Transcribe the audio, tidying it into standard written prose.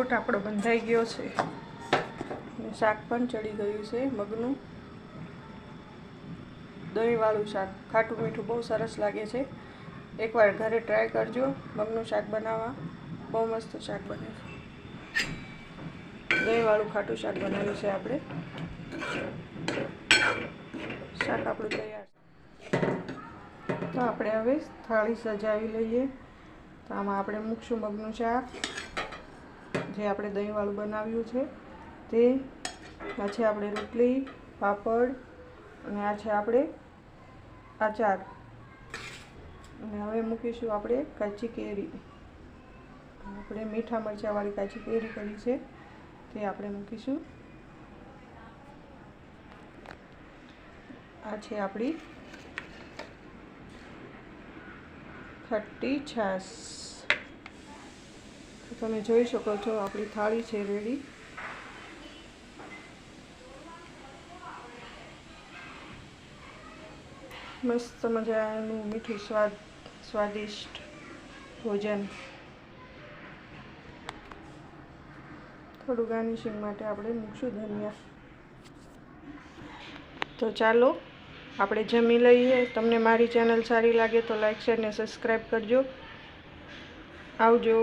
લોટ આપણો બંધાઈ ગયો છે અને શાક પણ ચડી ગયું છે મગનું દહીંવાળું શાક ખાટું મીઠું બહુ સરસ લાગે છે। એકવાર ઘરે ટ્રાય કરજો મગનું શાક બનાવવા બહુ મસ્ત શાક બને છે। દહીંવાળું ખાટું શાક બનાવ્યું છે આપણે। શાક આપણું તૈયાર છે। તો આપણે હવે થાળી સજાવી લઈએ। તો આમાં આપણે મૂકશું મગનું શાક જે આપણે દહીંવાળું બનાવ્યું છે તે, આ છે આપણે રોટલી પાપડ અને આ છે આપણે આચાર અને હવે મૂકીશું આપણે કાચી કેરી। આપણે મીઠા મરચાંવાળી કાચી કેરી કરી છે તે આપણે મૂકીશું। આ છે આપણી ખટ્ટી છાશ। તો તમે જોઈ શકો છો આપણી થાળી છે રેડી। મસ્ત મજાનું મીઠું સ્વાદિષ્ટ ભોજન। થોડું ગાર્નિશિંગ માટે આપણે મૂકશું ધનિયા। તો ચાલો આપણે જમી લઈએ। તમને મારી ચેનલ સારી લાગે તો લાઈક શેર ને સબસ્ક્રાઈબ કરજો। આવજો।